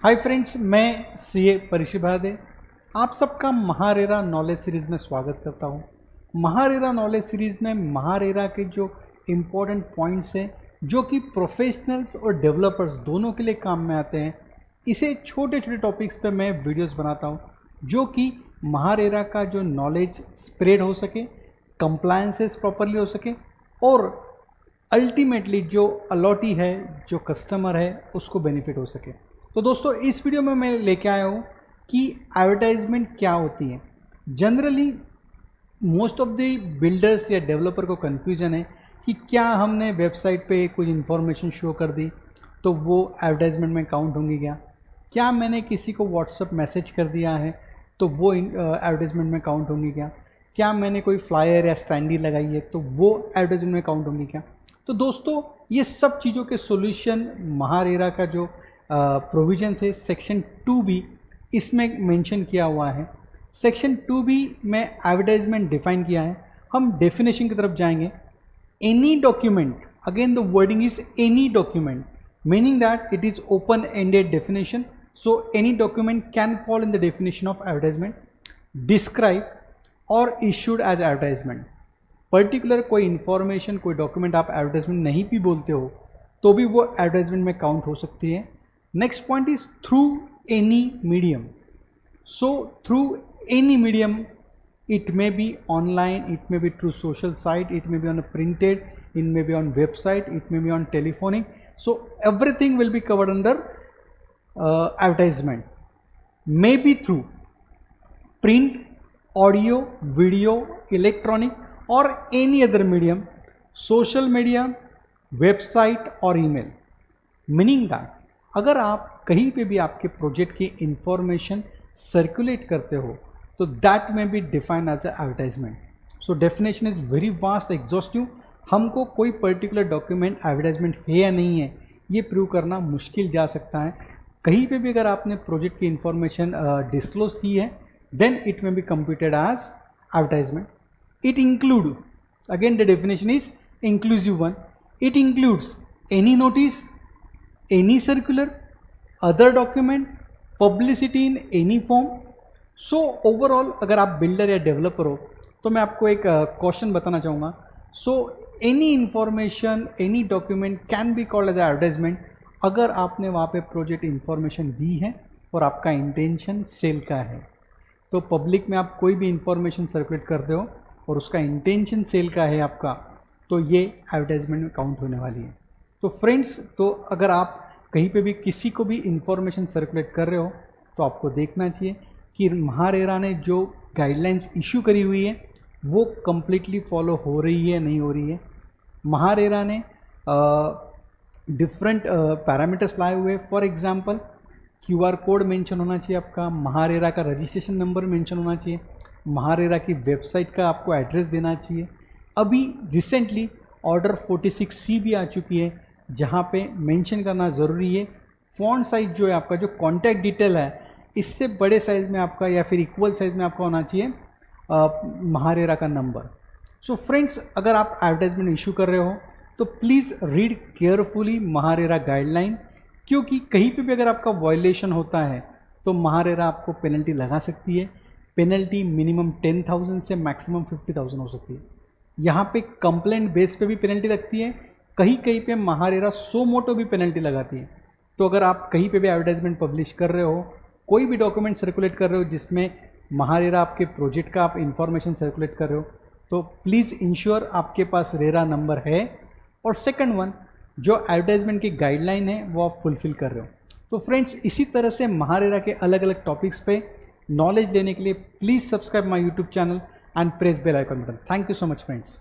Hi friends, मैं CA परिशिभादे आप सबका महारेरा नॉलेज सीरीज़ में स्वागत करता हूँ। महारेरा नॉलेज सीरीज़ में महारेरा के जो इम्पोर्टेंट पॉइंट्स हैं जो कि प्रोफेशनल्स और डेवलपर्स दोनों के लिए काम में आते हैं, इसे छोटे छोटे टॉपिक्स पे मैं वीडियोस बनाता हूँ जो कि महारेरा का जो नॉलेज स्प्रेड हो सके, कंप्लायंसेस प्रॉपरली हो सके और अल्टीमेटली जो अलॉटी है, जो कस्टमर है, उसको बेनिफिट हो सके। तो दोस्तों, इस वीडियो में मैं लेके आया हूँ कि एडवर्टाइजमेंट क्या होती है। Generally most of the builders या डेवलपर को कन्फ्यूजन है कि क्या हमने वेबसाइट पे कुछ इन्फॉर्मेशन शो कर दी तो वो एडवर्टाइजमेंट में काउंट होंगी क्या मैंने किसी को व्हाट्सअप मैसेज कर दिया है तो वो एडवर्टाइजमेंट में काउंट होंगी क्या मैंने कोई फ्लायर या स्टैंडी लगाई है तो वो एडवर्टाइजमेंट में काउंट होंगी तो दोस्तों, ये सब चीज़ों के सॉल्यूशन महारेरा का जो प्रोविजन है सेक्शन 2B इसमें मेंशन किया हुआ है। सेक्शन 2B में एडवर्टाइजमेंट डिफाइन किया है। हम डेफिनेशन की तरफ जाएंगे। Any document, again the wording is any document, meaning that it is open ended definition, so any document can fall in the definition of advertisement, describe और issued as advertisement. Particular कोई information, कोई document आप advertisement नहीं भी बोलते हो तो भी वो एडवर्टाइजमेंट में काउंट हो सकती है। Next point is through any medium. So through any medium, it may be online, it may be through social site, it may be on a printed, it may be on website, it may be on telephonic, so everything will be covered under advertisement. May be through print, audio, video, electronic or any other medium, social media, website or email, meaning that अगर आप कहीं पे भी आपके project की information circulate करते हो तो that may be defined as a advertisement. So definition is very vast, exhaustive. हमको कोई पर्टिकुलर डॉक्यूमेंट एडवर्टाइजमेंट है या नहीं है ये प्रूव करना मुश्किल जा सकता है। कहीं पे भी अगर आपने प्रोजेक्ट की इंफॉर्मेशन डिस्क्लोज की है then it may be computed as advertisement. It include, again the definition is inclusive one, it includes any notice, any circular, other document, publicity in any form. So overall अगर आप builder या developer हो तो मैं आपको एक question बताना चाहूँगा। So any information, any document can be called as advertisement अगर आपने वहाँ पे प्रोजेक्ट इंफॉर्मेशन दी है और आपका इंटेंशन सेल का है। तो पब्लिक में आप कोई भी इंफॉर्मेशन सर्कुलेट करते हो और उसका इंटेंशन सेल का है आपका, तो ये एडवर्टाइजमेंट में काउंट होने वाली है। तो फ्रेंड्स, तो अगर आप कहीं पे भी किसी को भी इंफॉर्मेशन सर्कुलेट कर रहे हो तो आपको देखना चाहिए कि महारेरा ने जो गाइडलाइंस इशू करी हुई है वो कम्प्लीटली फॉलो हो रही है, नहीं हो रही है। महारेरा ने डिफरेंट पैरामीटर्स लाए हुए। For example QR code mention होना चाहिए आपका, महारेरा का रजिस्ट्रेशन नंबर मेंशन होना चाहिए, महारेरा की वेबसाइट का आपको एड्रेस देना चाहिए। अभी रिसेंटली ऑर्डर 46C भी आ चुकी है जहाँ पे मेंशन करना ज़रूरी है फॉन्ट साइज जो है आपका, जो कॉन्टैक्ट डिटेल है इससे बड़े साइज़ में आपका या फिर इक्वल साइज़ में आपका होना चाहिए महारेरा का नंबर। सो फ्रेंड्स, अगर आप एडवर्टाइजमेंट इशू कर रहे हो तो please read carefully MahaRERA guideline, क्योंकि कहीं पे भी अगर आपका वायलेशन होता है तो महारेरा आपको पेनल्टी लगा सकती है। पेनल्टी मिनिमम 10,000 से मैक्सिमम 50,000 हो सकती है। यहाँ पे कंप्लेंट बेस पे भी पेनल्टी लगती है, कहीं कहीं पे महारेरा सो मोटो भी पेनल्टी लगाती है। तो अगर आप कहीं पे भी एडवर्टाइजमेंट पब्लिश कर रहे हो, कोई भी डॉक्यूमेंट सर्कुलेट कर रहे हो जिसमें महारेरा आपके प्रोजेक्ट का आप इंफॉर्मेशन सर्कुलेट कर रहे हो, तो प्लीज़ इंश्योर आपके पास रेरा नंबर है और सेकंड वन, जो एडवर्टाइजमेंट की गाइडलाइन है वो आप फुलफिल कर रहे हो। तो फ्रेंड्स, इसी तरह से महारेरा के अलग अलग टॉपिक्स पे नॉलेज लेने के लिए please subscribe my YouTube channel and press bell icon button. Thank you so much friends.